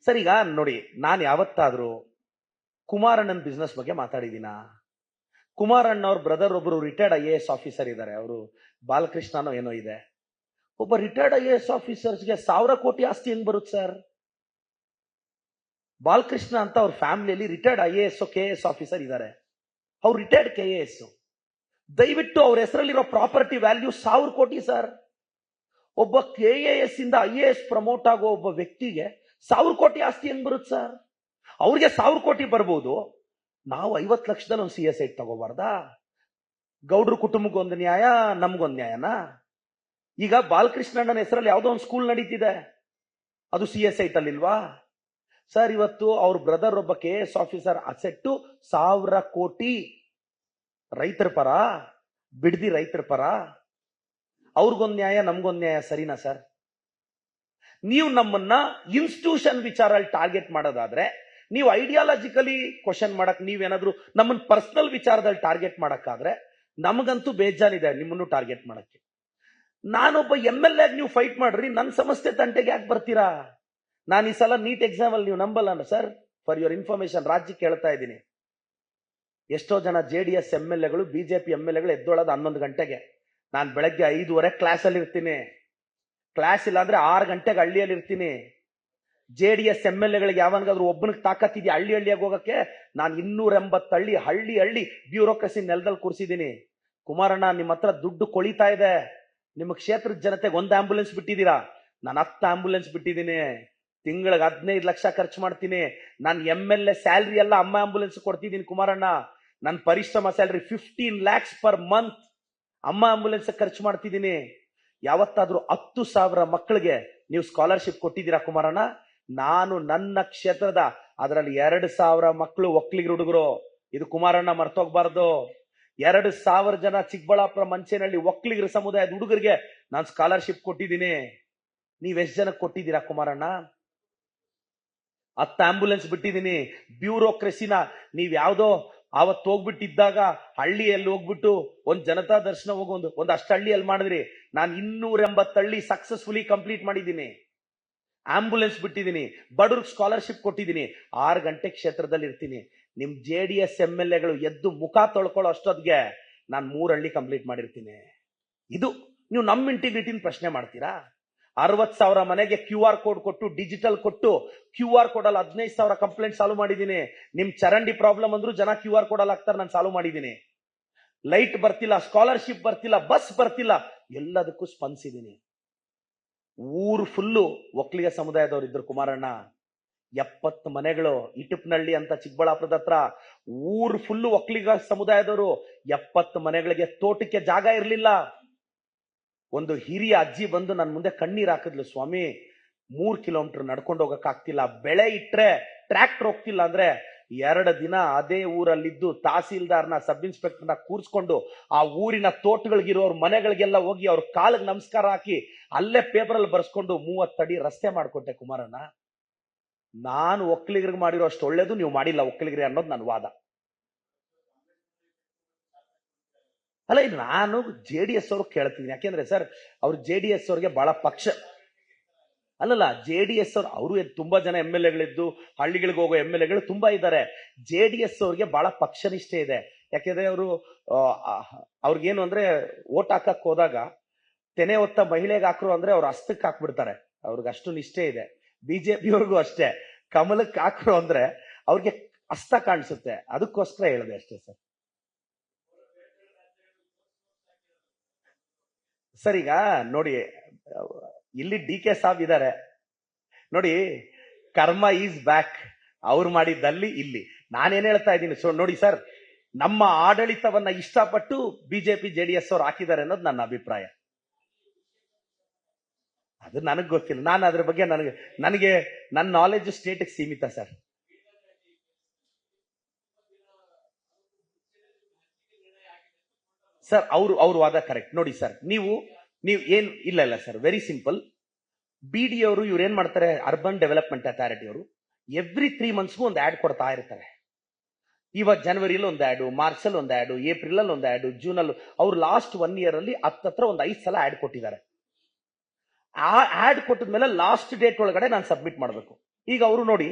Sir ಈಗ ನೋಡಿ, ನಾನು ಯಾವತ್ತಾದ್ರೂ ಕುಮಾರಣ್ಣನ ಬಿಸ್ನೆಸ್ ಬಗ್ಗೆ ಮಾತಾಡಿದೀನ? ಕುಮಾರಣ್ಣ ಅವ್ರ ಬ್ರದರ್ ಒಬ್ರು ರಿಟೈರ್ಡ್ IAS ಆಫೀಸರ್ ಇದ್ದಾರೆ, ಅವರು ಬಾಲಕೃಷ್ಣನೋ ಏನೋ ಇದೆ. ಒಬ್ಬ ರಿಟೈರ್ಡ್ IAS ಆಫೀಸರ್ಸ್ಗೆ 1000 ಕೋಟಿ ಆಸ್ತಿ ಹೆಂಗ್ ಬರುತ್ತೆ ಸರ್? ಬಾಲಕೃಷ್ಣ ಅಂತ ಅವ್ರ ಫ್ಯಾಮಿಲಿಯಲ್ಲಿ ರಿಟೈರ್ಡ್ IAS KAS ಆಫೀಸರ್ ಇದ್ದಾರೆ, ಅವ್ರು ರಿಟೈರ್ಡ್ KAS. ದಯವಿಟ್ಟು ಅವ್ರ ಹೆಸರಲ್ಲಿರೋ ಪ್ರಾಪರ್ಟಿ ವ್ಯಾಲ್ಯೂ 1000 ಕೋಟಿ ಸರ್. ಒಬ್ಬ KAS ಇಂದ IAS ಪ್ರಮೋಟ್ ಆಗೋ ಒಬ್ಬ ವ್ಯಕ್ತಿಗೆ 1000 ಕೋಟಿ ಆಸ್ತಿ ಹೆಂಗ್ ಬರುತ್ತೆ ಸರ್? ಅವ್ರಿಗೆ 1000 ಕೋಟಿ ಬರ್ಬೋದು, ನಾವು 50 ಲಕ್ಷದಲ್ಲಿ ಒಂದು CS ಐಟ್ ತಗೋಬಾರ್ದಾ? ಗೌಡ್ರ ಕುಟುಂಬಕ್ಕೆ ಒಂದು ನ್ಯಾಯ, ನಮ್ಗೊಂದು ನ್ಯಾಯನಾ? ಈಗ ಬಾಲಕೃಷ್ಣಣ್ಣನ ಹೆಸರಲ್ಲಿ ಯಾವುದೋ ಒಂದು ಸ್ಕೂಲ್ ನಡೀತಿದೆ, ಅದು CS ಐಟ್ ಅಲ್ಲಿಲ್ವಾ ಸರ್? ಇವತ್ತು ಅವ್ರ ಬ್ರದರ್ ಒಬ್ಬ KAS ಆಫೀಸರ್ ಅಸೆಟ್ಟು 1000 ಕೋಟಿ. ರೈತರ ಪರ, ಬಿಡದಿ ರೈತರ ಪರ, ಅವ್ರಿಗೊಂದು ನ್ಯಾಯ, ನಮ್ಗೊಂದು ನ್ಯಾಯ, ಸರಿನಾ ಸರ್? ನೀವು ನಮ್ಮನ್ನ ಇನ್ಸ್ಟಿಟ್ಯೂಷನ್ ವಿಚಾರಲ್ಲಿ ಟಾರ್ಗೆಟ್ ಮಾಡೋದಾದ್ರೆ, ನೀವು ಐಡಿಯಾಲಜಿಕಲಿ ಕ್ವಶನ್ ಮಾಡಕ್, ನೀವೇನಾದ್ರೂ ನಮ್ಮನ್ನ ಪರ್ಸನಲ್ ವಿಚಾರದಲ್ಲಿ ಟಾರ್ಗೆಟ್ ಮಾಡಕ್ಕಾದ್ರೆ ನಮಗಂತೂ ಬೇಜಾನಿದೆ ನಿಮ್ಮನ್ನು ಟಾರ್ಗೆಟ್ ಮಾಡಕ್ಕೆ. ನಾನೊಬ್ಬ MLA ನೀವು ಫೈಟ್ ಮಾಡ್ರಿ, ನನ್ನ ಸಮಸ್ಯೆ ತಂಟೆಗೆ ಯಾಕೆ ಬರ್ತೀರಾ? ನಾನು ಈ ಸಲ ನೀಟ್ ಎಕ್ಸಾಮ್ ಅಲ್ಲಿ ನೀವು ನಂಬಲ್ಲ ಸರ್, ಫಾರ್ ಯುವರ್ ಇನ್ಫಾರ್ಮೇಶನ್ ರಾಜ್ಯಕ್ಕೆ ಹೇಳ್ತಾ ಇದ್ದೀನಿ. ಎಷ್ಟೋ ಜನ JDS MLAಗಳು, BJP MLAಗಳು ಎದ್ದೊಳದ 11 ಗಂಟೆಗೆ. ನಾನು ಬೆಳಗ್ಗೆ 5:30 ಕ್ಲಾಸ್ ಅಲ್ಲಿ ಇರ್ತೀನಿ. ಕ್ಲಾಸ್ ಇಲ್ಲ ಅಂದ್ರೆ 6 ಗಂಟೆಗೆ ಹಳ್ಳಿಯಲ್ಲಿ ಇರ್ತೀನಿ. JDS MLAಗಳಿಗೆ ಯಾವನ್ಗಾದ್ರೂ ಒಬ್ಬನಿಗೆ ತಾಕತ್ತಿದ್ಯಾ ಹಳ್ಳಿಯಾಗಿ ಹೋಗಕ್ಕೆ? ನಾನು 280 ಹಳ್ಳಿ ಬ್ಯೂರೋಕ್ರಸಿ ನೆಲದಲ್ಲಿ ಕೂರಿಸಿದ್ದೀನಿ. ಕುಮಾರಣ್ಣ, ನಿಮ್ಮ ಹತ್ರ ದುಡ್ಡು ಕೊಳಿತಾ ಇದೆ, ನಿಮ್ಮ ಕ್ಷೇತ್ರದ ಜನತೆಗೆ 1 ಆಂಬುಲೆನ್ಸ್ ಬಿಟ್ಟಿದ್ದೀರಾ, ನಾನು 10 ಆಂಬುಲೆನ್ಸ್ ಬಿಟ್ಟಿದ್ದೀನಿ. ತಿಂಗಳಿಗೆ 15 ಲಕ್ಷ ಖರ್ಚು ಮಾಡ್ತೀನಿ. ನಾನು MLA ಸ್ಯಾಲ್ರಿ ಎಲ್ಲ ಅಮ್ಮ ಆಂಬುಲೆನ್ಸ್ ಕೊಡ್ತಿದ್ದೀನಿ ಕುಮಾರಣ್ಣ. ನನ್ನ ಪರಿಶ್ರಮ ಸ್ಯಾಲ್ರಿ 15 lakhs per month ಅಮ್ಮ ಆಂಬುಲೆನ್ಸ್ ಖರ್ಚು ಮಾಡ್ತಿದ್ದೀನಿ. ಯಾವತ್ತಾದ್ರೂ 10,000 ಮಕ್ಕಳಿಗೆ ನೀವು ಸ್ಕಾಲರ್ಶಿಪ್ ಕೊಟ್ಟಿದ್ದೀರಾ ಕುಮಾರಣ್ಣ? ನಾನು ನನ್ನ ಕ್ಷೇತ್ರದ ಅದರಲ್ಲಿ 2,000 ಮಕ್ಕಳು ಒಕ್ಕಲಿಗರ ಹುಡುಗರು. ಇದು ಕುಮಾರಣ್ಣ ಮರ್ತೋಗ್ಬಾರ್ದು. 2,000 ಜನ ಚಿಕ್ಕಬಳ್ಳಾಪುರ ಮಂಚೇನಹಳ್ಳಿ ಒಕ್ಕಲಿಗರ ಸಮುದಾಯದ ಹುಡುಗರಿಗೆ ನಾನು ಸ್ಕಾಲರ್ಶಿಪ್ ಕೊಟ್ಟಿದ್ದೀನಿ. ನೀವೆಷ್ಟು ಜನಕ್ಕೆ ಕೊಟ್ಟಿದ್ದೀರಾ ಕುಮಾರಣ್ಣ? 10 ಆಂಬುಲೆನ್ಸ್ ಬಿಟ್ಟಿದ್ದೀನಿ. ಬ್ಯೂರೋಕ್ರಸಿನ ನೀವ್ ಯಾವ್ದೋ ಅವತ್ತು ಹೋಗ್ಬಿಟ್ಟಿದ್ದಾಗ ಹಳ್ಳಿಯಲ್ಲಿ ಹೋಗ್ಬಿಟ್ಟು ಒಂದ್ ಜನತಾ ದರ್ಶನ ಹೋಗೋ ಒಂದು ಅಷ್ಟು ಹಳ್ಳಿಯಲ್ಲಿ ಮಾಡಿದ್ರಿ. ನಾನು 280 ಹಳ್ಳಿ ಸಕ್ಸಸ್ಫುಲಿ ಕಂಪ್ಲೀಟ್ ಮಾಡಿದ್ದೀನಿ. ಆಂಬುಲೆನ್ಸ್ ಬಿಟ್ಟಿದ್ದೀನಿ, ಬಡವ್ರಿಗೆ ಸ್ಕಾಲರ್ಶಿಪ್ ಕೊಟ್ಟಿದ್ದೀನಿ. 6 ಗಂಟೆ ಕ್ಷೇತ್ರದಲ್ಲಿ ಇರ್ತೀನಿ. ನಿಮ್ JDS MLAಗಳು ಎದ್ದು ಮುಖ ತೊಳ್ಕೊಳ್ಳೋ ಅಷ್ಟೊತ್ತಿಗೆ ನಾನು 3 ಹಳ್ಳಿ ಕಂಪ್ಲೀಟ್ ಮಾಡಿರ್ತೀನಿ. ಇದು ನೀವು ನಮ್ಮ ಇಂಟಿಗ್ರಿಟಿನ ಪ್ರಶ್ನೆ ಮಾಡ್ತೀರಾ? 60,000 ಮನೆಗೆ QR ಕೋಡ್ ಕೊಟ್ಟು, ಡಿಜಿಟಲ್ ಕೊಟ್ಟು, QR ಕೋಡ್ ಅಲ್ಲಿ 15,000 ಕಂಪ್ಲೇಂಟ್ ಸಾಲ್ವ್ ಮಾಡಿದ್ದೀನಿ. ನಿಮ್ ಚರಂಡಿ ಪ್ರಾಬ್ಲಮ್ ಅಂದ್ರೂ ಜನ QR ಕೋಡ್ ಅಲ್ಲಿ ಹಾಕ್ತಾರೆ, ನಾನು ಸಾಲ್ವ್ ಮಾಡಿದ್ದೀನಿ. ಲೈಟ್ ಬರ್ತಿಲ್ಲ, ಸ್ಕಾಲರ್ಶಿಪ್ ಬರ್ತಿಲ್ಲ, ಬಸ್ ಬರ್ತಿಲ್ಲ, ಎಲ್ಲದಕ್ಕೂ ಸ್ಪಂದಿಸಿದ್ದೀನಿ. ಊರು ಫುಲ್ಲು ಒಕ್ಕಲಿಗ ಸಮುದಾಯದವ್ರು ಇದ್ರು ಕುಮಾರಣ್ಣ. 70 ಮನೆಗಳು, ಇಟಪ್ನಹಳ್ಳಿ ಅಂತ ಚಿಕ್ಕಬಳ್ಳಾಪುರದ ಹತ್ರ, ಊರು ಫುಲ್ಲು ಒಕ್ಕಲಿಗ ಸಮುದಾಯದವರು. 70 ಮನೆಗಳಿಗೆ ತೋಟಕ್ಕೆ ಜಾಗ ಇರ್ಲಿಲ್ಲ. ಒಂದು ಹಿರಿಯ ಅಜ್ಜಿ ಬಂದು ನನ್ನ ಮುಂದೆ ಕಣ್ಣೀರ್ ಹಾಕಿದ್ಲು, ಸ್ವಾಮಿ 3 ಕಿಲೋಮೀಟರ್ ನಡ್ಕೊಂಡು ಹೋಗಕ್ ಆಗ್ತಿಲ್ಲ, ಬೆಳೆ ಇಟ್ರೆ ಟ್ರ್ಯಾಕ್ಟರ್ ಹೋಗ್ತಿಲ್ಲ ಅಂದ್ರೆ. 2 ದಿನ ಅದೇ ಊರಲ್ಲಿದ್ದು ತಹಸೀಲ್ದಾರ್ನ, ಸಬ್ ಇನ್ಸ್ಪೆಕ್ಟರ್ನ ಕೂರ್ಸ್ಕೊಂಡು ಆ ಊರಿನ ತೋಟಗಳಿಗಿರೋರ್ ಮನೆಗಳಿಗೆಲ್ಲ ಹೋಗಿ ಅವ್ರ ಕಾಲಿಗೆ ನಮಸ್ಕಾರ ಹಾಕಿ ಅಲ್ಲೇ ಪೇಪರ್ ಅಲ್ಲಿ ಬರ್ಸ್ಕೊಂಡು 30 ಅಡಿ ರಸ್ತೆ ಮಾಡ್ಕೊಟ್ಟೆ ಕುಮಾರಣ್ಣ. ನಾನು ಒಕ್ಕಲಿಗರಿಗೆ ಮಾಡಿರೋ ಅಷ್ಟು ಒಳ್ಳೇದು ನೀವು ಮಾಡಿಲ್ಲ ಒಕ್ಕಲಿಗರಿಗೆ ಅನ್ನೋದು ನನ್ನ ವಾದ. ಅಲ್ಲ, ಇದು ನಾನು JDS ಅವ್ರು ಕೇಳ್ತಿದ್ದೀನಿ. ಯಾಕೆಂದ್ರೆ ಸರ್, ಅವ್ರು JDS ಅವ್ರಿಗೆ ಬಹಳ ಪಕ್ಷ ಅಲ್ಲಲ್ಲ, JDS ಅವರು ತುಂಬಾ ಜನ MLAಗಳಿದ್ದು, ಹಳ್ಳಿಗಳಿಗೆ ಹೋಗೋ MLAಗಳು ತುಂಬಾ ಇದ್ದಾರೆ. JDS ಅವ್ರಿಗೆ ಬಹಳ ಪಕ್ಷನಿಷ್ಠೆ ಇದೆ. ಯಾಕೆಂದ್ರೆ ಅವರು ಅವ್ರಿಗೇನು ಅಂದ್ರೆ ಓಟ್ ಹಾಕಕ್ ಹೋದಾಗ ತೆನೆ ಹೊತ್ತ ಮಹಿಳೆಗೆ ಹಾಕ್ರು ಅಂದ್ರೆ ಅವ್ರ ಹಸ್ತಕ್ಕೆ ಹಾಕ್ಬಿಡ್ತಾರೆ, ಅವ್ರಿಗೆ ಅಷ್ಟು ನಿಷ್ಠೆ ಇದೆ. BJP ಅವ್ರಿಗೂ ಅಷ್ಟೇ, ಕಮಲಕ್ಕೆ ಹಾಕ್ರು ಅಂದ್ರೆ ಅವ್ರಿಗೆ ಹಸ್ತ ಕಾಣಿಸುತ್ತೆ. ಅದಕ್ಕೋಸ್ಕರ ಹೇಳಿದೆ ಅಷ್ಟೇ ಸರ್. ಸರ್ ಈಗ ನೋಡಿ, ಇಲ್ಲಿ DK ಸಾಬ್ ಇದ್ದಾರೆ ನೋಡಿ, ಕರ್ಮ ಈಸ್ ಬ್ಯಾಕ್. ಅವ್ರು ಮಾಡಿದ್ದಲ್ಲಿ ಇಲ್ಲಿ ನಾನೇನ್ ಹೇಳ್ತಾ ಇದ್ದೀನಿ. ಸೊ ನೋಡಿ ಸರ್, ನಮ್ಮ ಆಡಳಿತವನ್ನ ಇಷ್ಟಪಟ್ಟು BJP JDS ಅವ್ರು ಹಾಕಿದ್ದಾರೆ ಅನ್ನೋದು ನನ್ನ ಅಭಿಪ್ರಾಯ. ಅದು ನನಗ್ ಗೊತ್ತಿಲ್ಲ, ನಾನು ಅದ್ರ ಬಗ್ಗೆ ನನಗೆ ನನ್ನ ನಾಲೆಜ್ ಸ್ಟೇಟ್ಗೆ ಸೀಮಿತ ಸರ್. ಸರ್ ಅವ್ರ ವಾದ ಕರೆಕ್ಟ್. ನೋಡಿ ಸರ್, ನೀವು ಏನ್ ಇಲ್ಲ ಸರ್, ವೆರಿ ಸಿಂಪಲ್. BD ಅವರು ಇವ್ರು ಏನ್ ಮಾಡ್ತಾರೆ, ಅರ್ಬನ್ ಡೆವಲಪ್ಮೆಂಟ್ ಅಥಾರಿಟಿ ಅವರು ಎವ್ರಿ 3 monthsಗೂ ಒಂದು ಆಡ್ ಕೊಡ್ತಾ ಇರ್ತಾರೆ. ಇವಾಗ ಜನವರಿಯಲ್ಲಿ ಒಂದು ಆಡ್, ಮಾರ್ಚ್ ಅಲ್ಲಿ ಒಂದು ಆಡ್, ಏಪ್ರಿಲ್ ಅಲ್ಲಿ ಒಂದು ಆಡ್, ಜೂನ್ ಅಲ್ಲಿ. ಅವ್ರು ಲಾಸ್ಟ್ 1 year ಅಲ್ಲಿ ಹತ್ರ ಒಂದು 5 ಸಲ ಆಡ್ ಕೊಟ್ಟಿದ್ದಾರೆ. ಆ ಆಡ್ ಕೊಟ್ಟಿದ್ಮೇಲೆ ಲಾಸ್ಟ್ ಡೇಟ್ ಒಳಗಡೆ ನಾನು ಸಬ್ಮಿಟ್ ಮಾಡಬೇಕು. ಈಗ ಅವರು ನೋಡಿ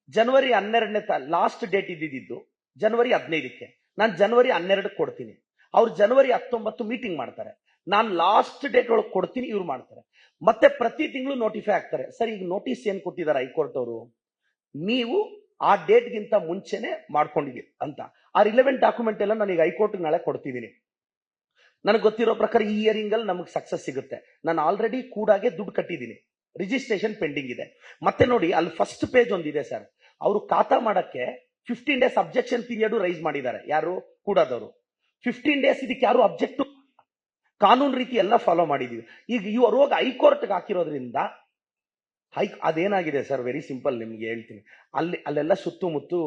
ಜನವರಿ 12ನೇ ಲಾಸ್ಟ್ ಡೇಟ್ ಇದ್ದಿದ್ದು ಜನವರಿ 15ಕ್ಕೆ, ನಾನು ಜನವರಿ 12ಕ್ಕೆ ಕೊಡ್ತೀನಿ, ಅವ್ರು ಜನವರಿ 19 ಮೀಟಿಂಗ್ ಮಾಡ್ತಾರೆ, ನಾನು ಲಾಸ್ಟ್ ಡೇಟ್ ಒಳಗೆ ಕೊಡ್ತೀನಿ, ಇವ್ರು ಮಾಡ್ತಾರೆ. ಮತ್ತೆ ಪ್ರತಿ ತಿಂಗಳು ನೋಟಿಫೈ ಆಗ್ತಾರೆ. ಸರ್ ಈಗ ನೋಟಿಸ್ ಏನ್ ಕೊಟ್ಟಿದ್ದಾರೆ ಹೈಕೋರ್ಟ್ ಅವರು, ನೀವು ಆ ಡೇಟ್ಗಿಂತ ಮುಂಚೆನೆ ಮಾಡ್ಕೊಂಡಿದ್ದೀರಿ ಅಂತ. ಆ ರಿಲೆವೆಂಟ್ ಡಾಕ್ಯುಮೆಂಟ್ ಎಲ್ಲ ನಾನು ಈಗ ಹೈಕೋರ್ಟ್ ನಾಳೆ ಕೊಡ್ತಿದ್ದೀನಿ. ನನಗೆ ಗೊತ್ತಿರೋ ಪ್ರಕಾರ ಈ ಇಯರಿಂಗ್ ಅಲ್ಲಿ ನಮಗೆ ಸಕ್ಸಸ್ ಸಿಗುತ್ತೆ. ನಾನು ಆಲ್ರೆಡಿ ಕೂಡಾಗೆ ದುಡ್ಡು ಕಟ್ಟಿದ್ದೀನಿ, ರಿಜಿಸ್ಟ್ರೇಷನ್ ಪೆಂಡಿಂಗ್ ಇದೆ. ಮತ್ತೆ ನೋಡಿ ಅಲ್ಲಿ ಫಸ್ಟ್ ಪೇಜ್ ಒಂದಿದೆ ಸರ್, ಅವರು ಖಾತಾ ಮಾಡಕ್ಕೆ 15 ಡೇಸ್ ಅಬ್ಜೆಕ್ಷನ್ ಪೀರಿಯಡ್ ರೈಸ್ ಮಾಡಿದ್ದಾರೆ. ಯಾರು? ಕೂಡಾದವರು. 15 ಡೇಸ್ ಇದಕ್ಕೆ ಯಾರು ಅಬ್ಜೆಕ್ಟ್, ಕಾನೂನು ರೀತಿ ಎಲ್ಲ ಫಾಲೋ ಮಾಡಿದೀವಿ. ಈಗ ಇವರು ಹೋಗಿ ಹೈಕೋರ್ಟ್ಗೆ ಹಾಕಿರೋದ್ರಿಂದ ಅದೇನಾಗಿದೆ ಸರ್, ವೆರಿ ಸಿಂಪಲ್ ನಿಮ್ಗೆ ಹೇಳ್ತೀನಿ. ಅಲ್ಲೆಲ್ಲ ಸುತ್ತಮುತ್ತು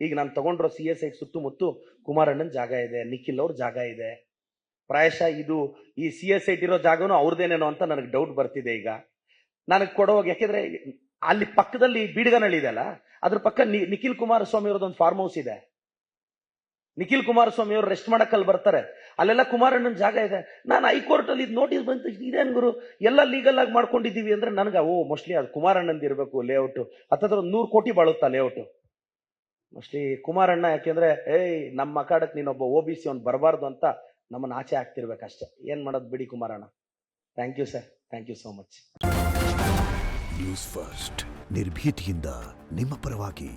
ಈಗ ನಾನು ತಗೊಂಡಿರೋ CS ಐಟ್ ಸುತ್ತಮುತ್ತು ಕುಮಾರಣ್ಣನ ಜಾಗ ಇದೆ, ನಿಖಿಲ್ ಅವ್ರ ಜಾಗ ಇದೆ. ಪ್ರಾಯಶಃ ಇದು ಈ CS ಐಟ್ ಇರೋ ಜಾಗನೂ ಅವ್ರದೇನೇನೋ ಅಂತ ನನಗೆ ಡೌಟ್ ಬರ್ತಿದೆ ಈಗ ನನಗೆ ಕೊಡುವಾಗ. ಯಾಕೆಂದ್ರೆ ಅಲ್ಲಿ ಪಕ್ಕದಲ್ಲಿ ಬೀಡ್ಗನಹಳ್ಳಿ ಇದೆ ಅಲ್ಲ, ಅದ್ರ ಪಕ್ಕ ನಿಖಿಲ್ ಕುಮಾರಸ್ವಾಮಿ ಅವ್ರದೊಂದು ಫಾರ್ಮ್ ಹೌಸ್ ಇದೆ. ನಿಖಿಲ್ ಕುಮಾರಸ್ವಾಮಿ ಅವರು ರೆಸ್ಟ್ ಮಾಡಕ್ಕಲ್ಲಿ ಬರ್ತಾರೆ, ಅಲ್ಲೆಲ್ಲ ಕುಮಾರಣ್ಣನ ಜಾಗ ಇದೆ. ನಾನು ಹೈಕೋರ್ಟ್ ಅಲ್ಲಿ ನೋಟಿಸ್ ಬಂತು, ಇದೇನ್ ಗುರು ಎಲ್ಲ ಲೀಗಲ್ ಆಗಿ ಮಾಡ್ಕೊಂಡಿದೀವಿ ಅಂದ್ರೆ ನನಗೆ ಮೋಸ್ಟ್ಲಿ ಅದು ಕುಮಾರಣ್ಣಂದು ಇರಬೇಕು ಲೇಔಟ್. ಹತ್ತತ್ರ 100 ಕೋಟಿ ಬಾಳುತ್ತಾ ಲೇಔಟ್ ಮೋಸ್ಟ್ಲಿ ಕುಮಾರಣ್ಣ. ಯಾಕೆಂದ್ರೆ ನಮ್ಮ ಅಖಾಡಕ್ಕೆ ನೀನೊಬ್ಬ OBC ಅವ್ನು ಬರಬಾರ್ದು ಅಂತ ನಮ್ಮನ್ನ ಆಚೆ ಆಗ್ತಿರ್ಬೇಕಷ್ಟೇ. ಏನ್ ಮಾಡೋದು ಬಿಡಿ ಕುಮಾರಣ್ಣ. Thank you sir, thank you so much. News first, ನಿರ್ಭೀತಿಯಿಂದ ನಿಮ್ಮ ಪರವಾಗಿ.